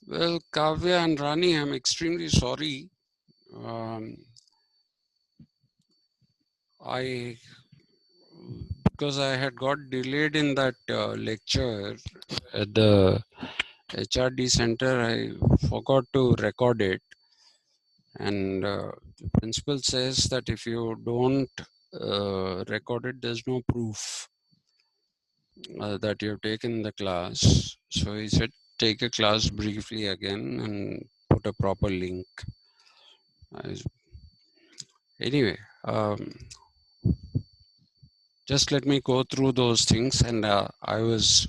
Well, Kavya and Rani, I'm extremely sorry. Um, I because I had got delayed in that lecture at the HRD center, I forgot to record it, and the principal says that if you don't record it, there's no proof that you have taken the class. So he said, take a class briefly again and put a proper link. I, anyway. Just let me go through those things. And I was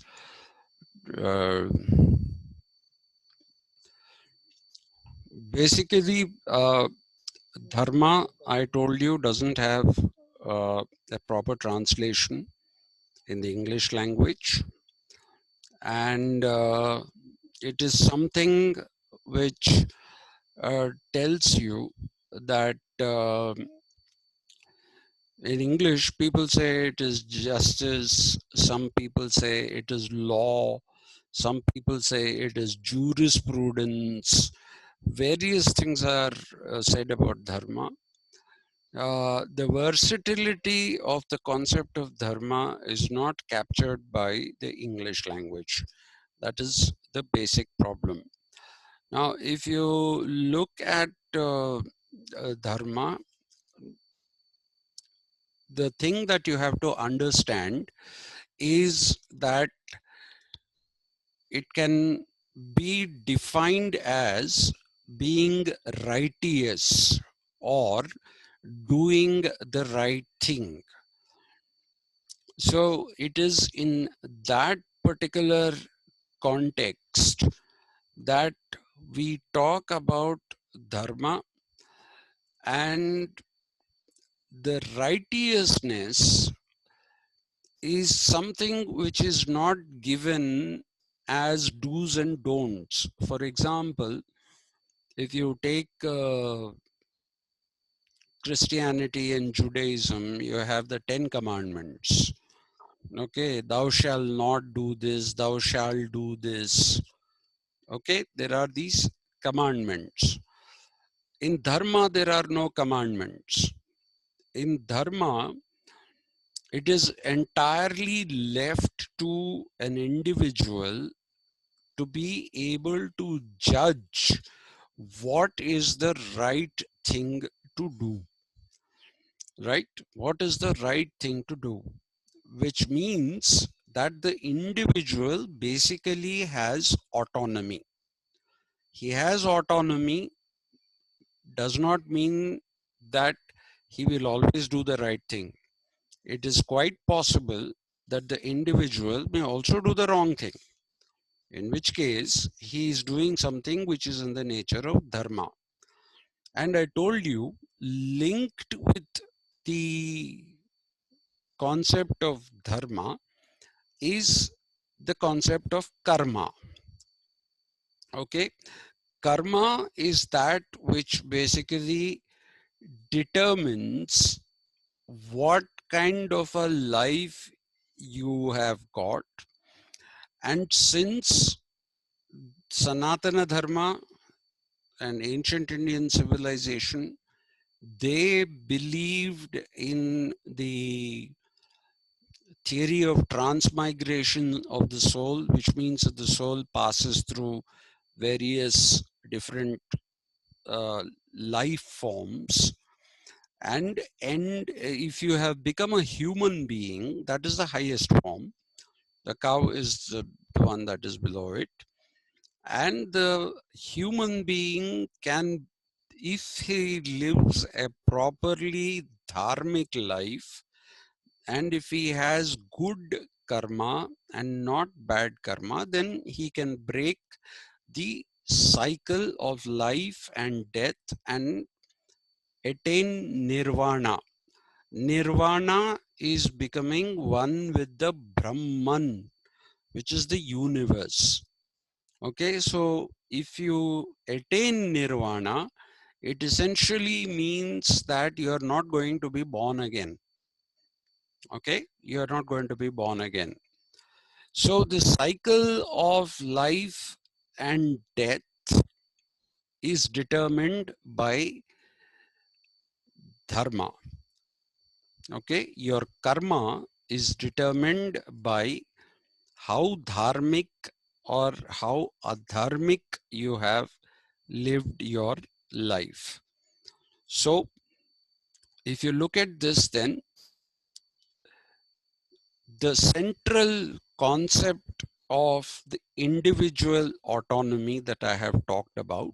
uh, basically Dharma, I told you, doesn't have a proper translation in the English language, and it is something which tells you that in English, people say it is justice, some people say it is law, some people say it is jurisprudence. Various things are said about Dharma. The versatility of the concept of Dharma is not captured by the English language. That is the basic problem. Now, if you look at Dharma, the thing that you have to understand is that it can be defined as being righteous or doing the right thing. So it is in that particular context that we talk about dharma, and the righteousness is something which is not given as do's and don'ts. For example, if you take Christianity and Judaism, you have the 10 commandments. Okay, thou shalt not do this, thou shalt do this. Okay, there are these commandments. In Dharma, there are no commandments. In Dharma, it is entirely left to an individual to be able to judge what is the right thing to do. Right? What is the right thing to do? Which means that the individual basically has autonomy. He has autonomy does not mean that he will always do the right thing. It is quite possible that the individual may also do the wrong thing, in which case he is doing something which is in the nature of dharma. And I told you, linked with the concept of dharma is the concept of karma. Okay, karma is that which basically determines what kind of a life you have got. And since Sanatana Dharma and ancient Indian civilization, they believed in the theory of transmigration of the soul, which means that the soul passes through various different uh, life forms, and if you have become a human being, that is the highest form. The cow is the one that is below it, and the human being can, if he lives a properly dharmic life, and if he has good karma and not bad karma, then he can break the cycle of life and death and attain nirvana. Nirvana is becoming one with the Brahman, which is the universe. Okay, so if you attain nirvana, it essentially means that you are not going to be born again. Okay, you are not going to be born again. So the cycle of life and death is determined by dharma. Okay, your karma is determined by how dharmic or how adharmic you have lived your life. So if you look at this, then the central concept of the individual autonomy that I have talked about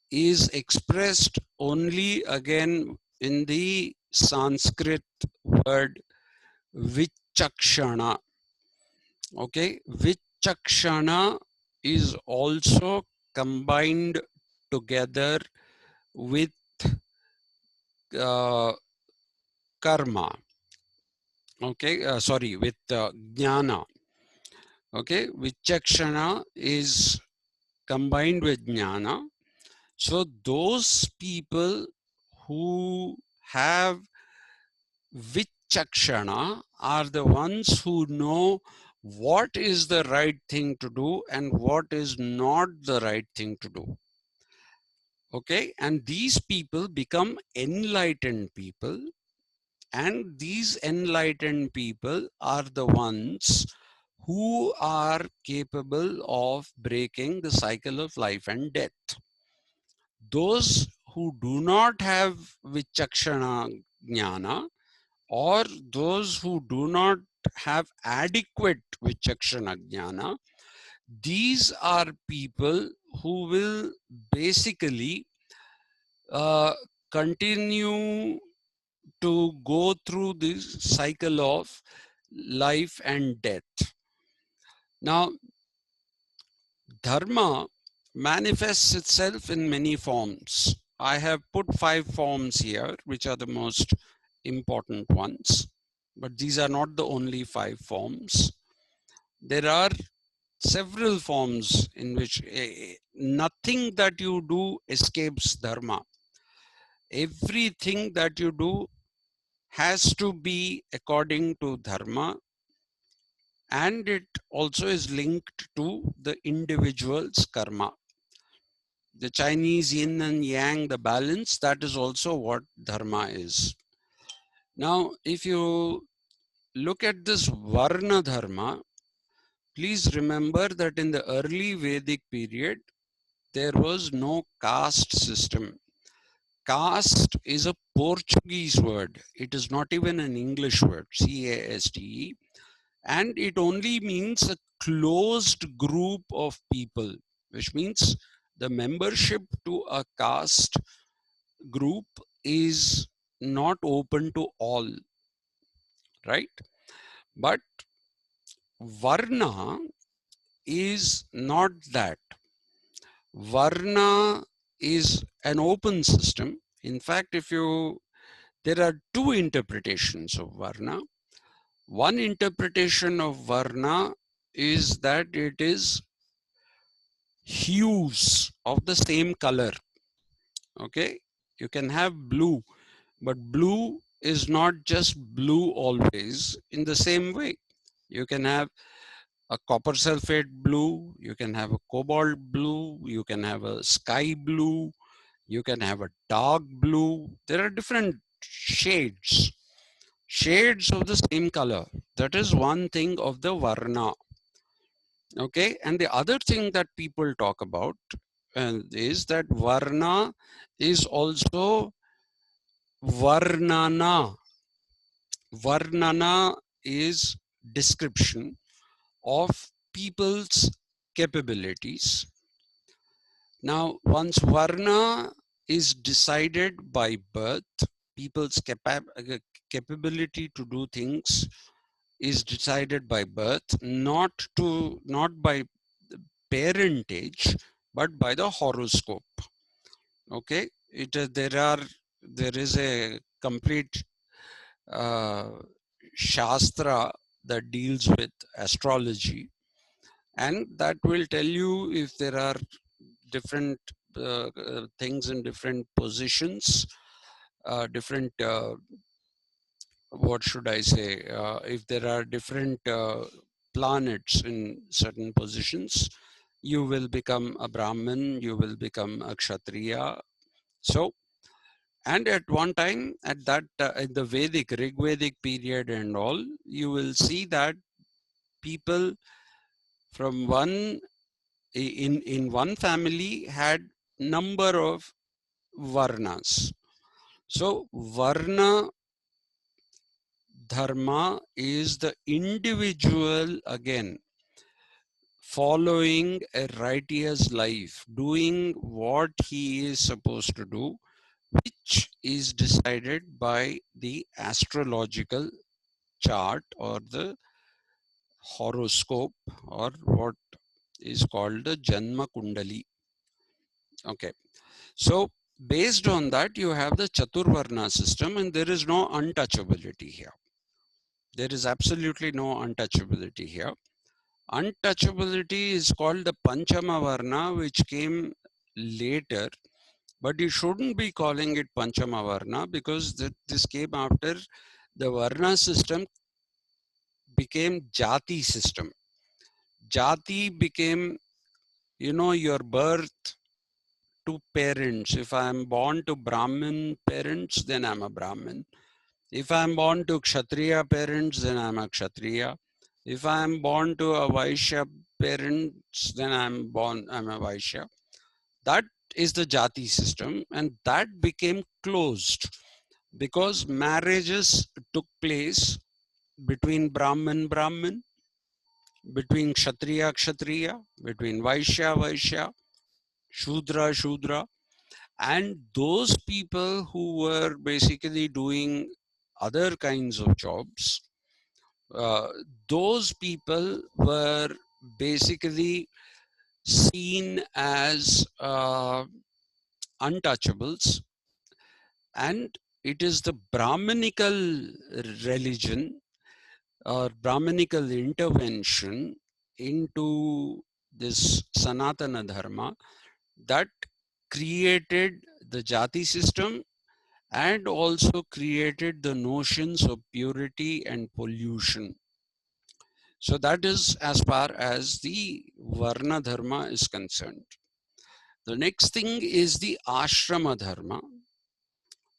is expressed only again in the Sanskrit word vichakshana. Okay, vichakshana is also combined together with uh, karma. Okay, sorry, with jnana. Okay, vichakshana is combined with jnana. So those people who have vichakshana are the ones who know what is the right thing to do and what is not the right thing to do. Okay, and these people become enlightened people, and these enlightened people are the ones who are capable of breaking the cycle of life and death. Those who do not have vichakshana jnana, or those who do not have adequate vichakshana jnana, these are people who will basically uh, continue to go through this cycle of life and death. Now, dharma manifests itself in many forms. I have put 5 forms here, which are the most important ones, but these are not the only 5 forms. There are several forms in which nothing that you do escapes dharma. Everything that you do has to be according to dharma, and it also is linked to the individual's karma. The Chinese yin and yang, the balance, that is also what dharma is. Now, if you look at this Varna dharma, please remember that in the early Vedic period, there was no caste system. Caste is a Portuguese word. It is not even an English word, C-A-S-T-E. And it only means a closed group of people, which means the membership to a caste group is not open to all, right? But Varna is not that. Varna is an open system. In fact, there are 2 interpretations of Varna. One interpretation of Varna is that it is hues of the same color. Okay, you can have blue, but blue is not just blue always in the same way. You can have a copper sulfate blue, you can have a cobalt blue, you can have a sky blue, you can have a dark blue. There are different shades of the same color. That is one thing of the Varna. Okay, and the other thing that people talk about is that Varna is also Varnana. Varnana is description of people's capabilities. Now, once Varna is decided by birth, people's capability to do things is decided by birth, not by parentage, but by the horoscope. Okay, there is a complete uh, shastra that deals with astrology, and that will tell you if there are different things in different positions, different what should I say, if there are different planets in certain positions, you will become a Brahmin, you will become a Kshatriya. So, and at one time, at that in the Vedic, Rig Vedic period and all, you will see that people from in one family had number of Varnas. So, Varna Dharma is the individual again following a righteous life, doing what he is supposed to do, which is decided by the astrological chart or the horoscope or what is called the Janma Kundali. Okay. So based on that, you have the Chaturvarna system and there is no untouchability here. There is absolutely no untouchability here. Untouchability is called the Panchama Varna, which came later, but you shouldn't be calling it Panchama Varna because this came after the Varna system became Jati system. Jati became, your birth to parents. If I am born to Brahmin parents, then I'm a Brahmin. If I'm born to Kshatriya parents, then I'm a Kshatriya. If I'm born to a Vaishya parents, then I'm a Vaishya. That is the Jati system, and that became closed because marriages took place between Brahmin, between Kshatriya, between Vaishya, Shudra, and those people who were basically doing other kinds of jobs, uh, those people were basically seen as untouchables, and it is the Brahminical religion or Brahminical intervention into this Sanatana Dharma that created the Jati system and also created the notions of purity and pollution. So that is as far as the Varna Dharma is concerned. The next thing is the Ashrama Dharma.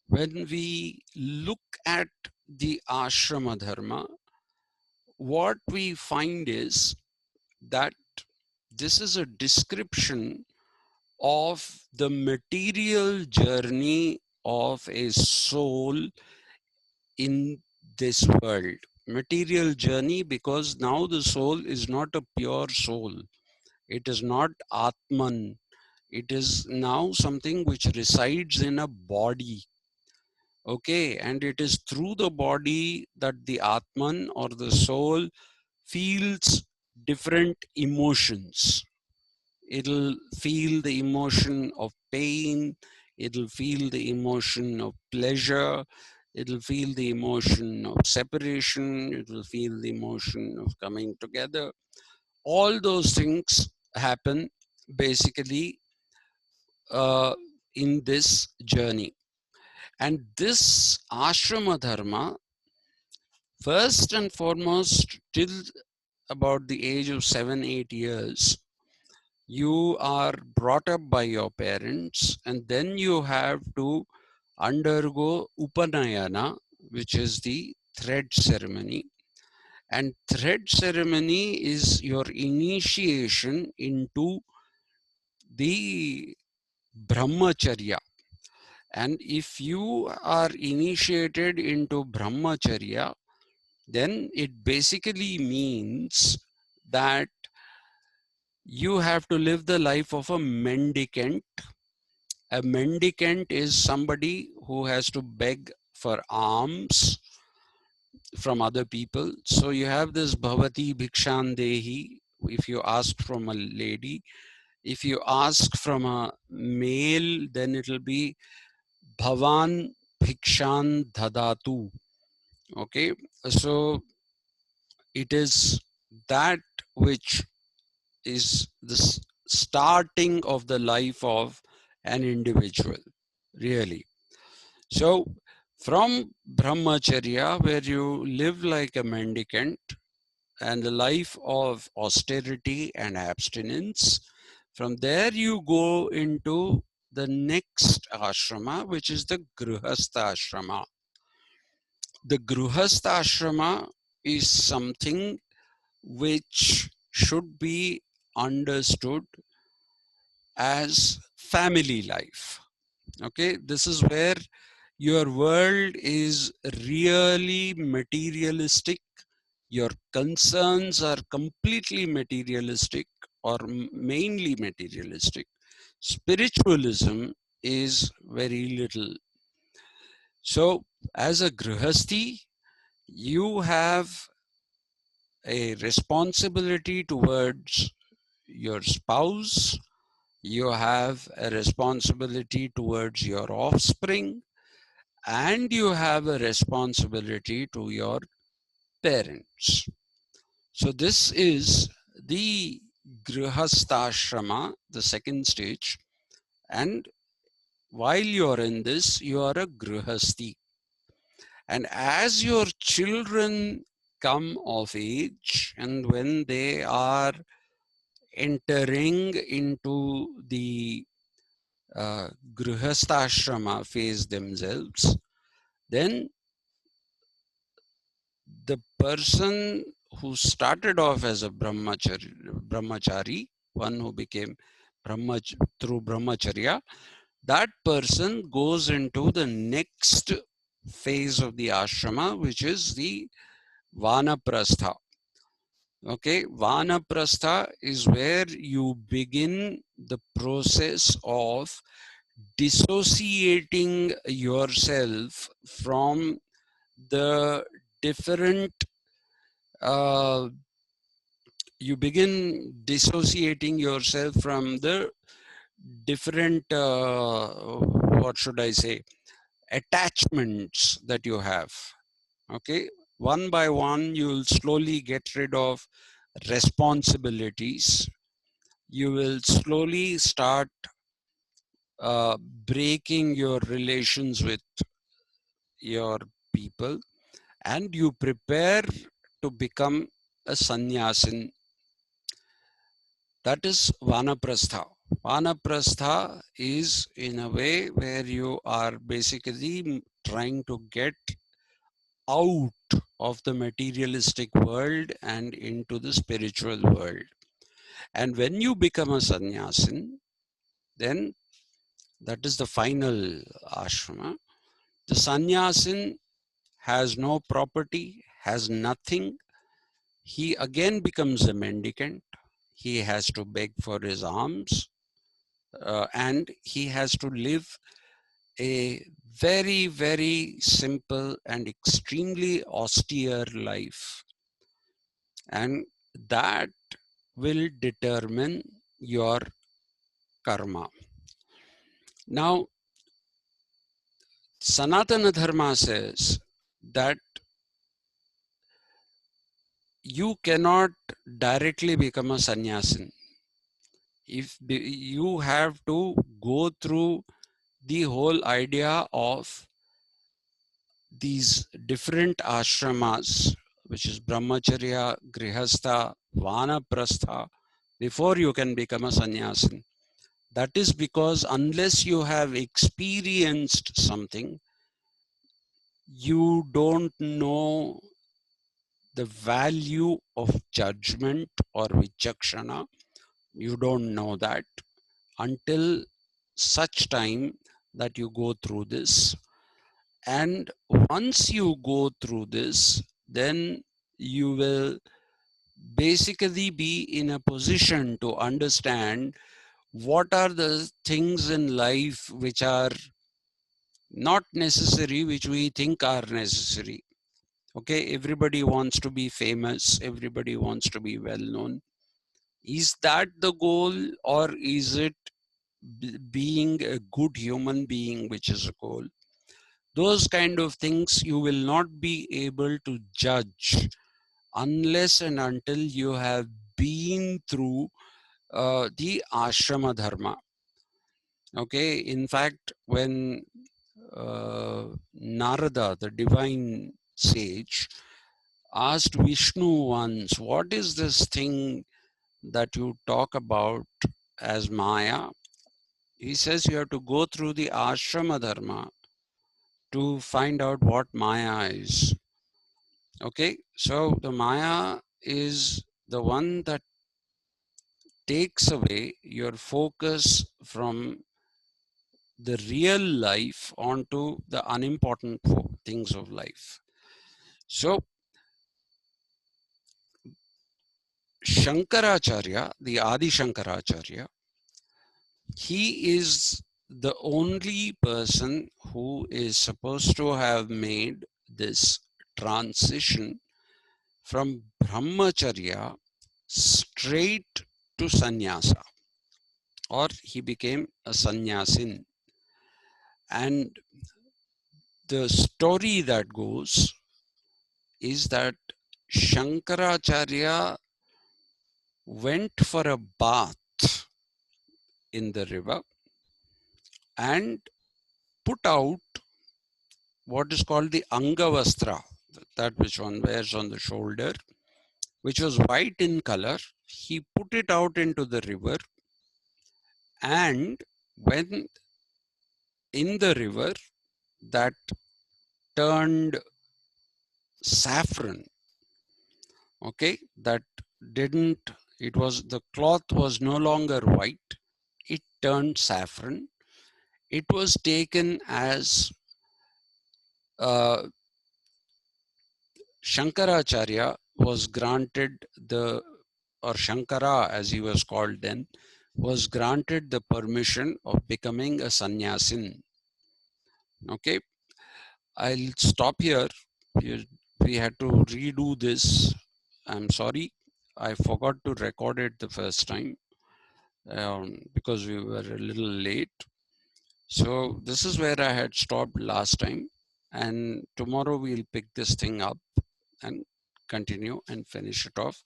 When we look at the Ashrama Dharma, what we find is that this is a description of the material journey of a soul in this world. Material journey, because now the soul is not a pure soul. It is not Atman. It is now something which resides in a body. Okay, and it is through the body that the Atman or the soul feels different emotions. It'll feel the emotion of pain, it'll feel the emotion of pleasure, it'll feel the emotion of separation, it'll feel the emotion of coming together. All those things happen basically uh, in this journey. And this ashrama dharma, first and foremost, till about the age of 7, 8 years, you are brought up by your parents, and then you have to undergo upanayana, which is the thread ceremony. And thread ceremony is your initiation into the brahmacharya. And if you are initiated into brahmacharya, then it basically means that you have to live the life of a mendicant. A mendicant is somebody who has to beg for alms from other people. So you have this bhavati bhikshan dehi if you ask from a lady. If you ask from a male, then it will be bhavan bhikshan dhadatu. Okay, so it is that which is the starting of the life of an individual, really. So from brahmacharya, where you live like a mendicant and a life of austerity and abstinence, From there you go into the next ashrama, which is the Grihastha ashrama. The Grihastha ashrama is something which should be understood as family life. Okay, this is where your world is really materialistic. Your concerns are completely materialistic or mainly materialistic. Spiritualism is very little. So, as a grihasti, you have a responsibility towards your spouse, you have a responsibility towards your offspring, and you have a responsibility to your parents. So this is the grihastha the second stage. And while you're in this, you are a grihasti. And as your children come of age, and when they are entering into the grihastha phase themselves, then the person who started off as a brahmachari, one who became through brahmacharya, that person goes into the next phase of the ashrama, which is the vanaprastha. Okay, vanaprastha is where you begin the process of dissociating yourself from the different uh, you begin dissociating yourself from the different what should I say, attachments that you have. Okay, one by one you will slowly get rid of responsibilities. You will slowly start breaking your relations with your people, and you prepare to become a sannyasin. That is vanaprastha. Vanaprastha is in a way where you are basically trying to get out of the materialistic world and into the spiritual world. And when you become a sannyasin, then that is the final ashrama. The sannyasin has no property, has nothing. He again becomes a mendicant. He has to beg for his alms, and he has to live a very, very simple and extremely austere life. And that will determine your karma. Now, Sanatana Dharma says that you cannot directly become a sannyasin. If you have to go through the whole idea of these different ashramas, which is brahmacharya, grihastha, vanaprastha, before you can become a sannyasin. That is because unless you have experienced something, you don't know the value of judgment or vichakshana. You don't know that until such time that you go through this. And once you go through this, then you will basically be in a position to understand what are the things in life which are not necessary, which we think are necessary. Okay, everybody wants to be famous, everybody wants to be well known. Is that the goal, or is it being a good human being which is a goal? Those kind of things you will not be able to judge unless and until you have been through the ashrama dharma. Okay, in fact, when Narada, the divine sage, asked Vishnu once, what is this thing that you talk about as Maya. He says you have to go through the Ashrama Dharma to find out what Maya is. Okay, so the Maya is the one that takes away your focus from the real life onto the unimportant things of life. So Shankaracharya, the Adi Shankaracharya, he is the only person who is supposed to have made this transition from brahmacharya straight to sannyasa, or he became a sannyasin. And the story that goes is that Shankaracharya went for a bath in the river and put out what is called the Angavastra, that which one wears on the shoulder, which was white in color. He put it out into the river, and when in the river, that turned saffron. Okay, that didn't, it was, the cloth was no longer white, it turned saffron. It was taken as Shankaracharya was granted the, or Shankara as he was called then, was granted the permission of becoming a sannyasin. Okay, I'll stop here. We had to redo this. I'm sorry, I forgot to record it the first time because we were a little late. So this is where I had stopped last time, and tomorrow we'll pick this thing up and continue and finish it off.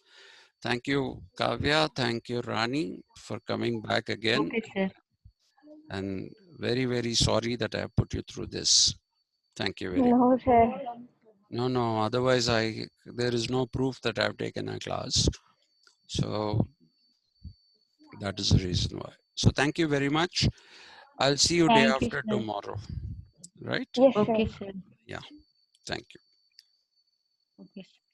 Thank you, Kavya. Thank you, Rani, for coming back again. Okay, sir. And very, very sorry that I put you through this. Thank you very much. No, sir. No, otherwise there is no proof that I've taken a class. So that is the reason why. So thank you very much. I'll see you day Thank you, after sir. tomorrow. Right? Yes, sir. Okay, sir. Yeah. Thank you. Okay, sir.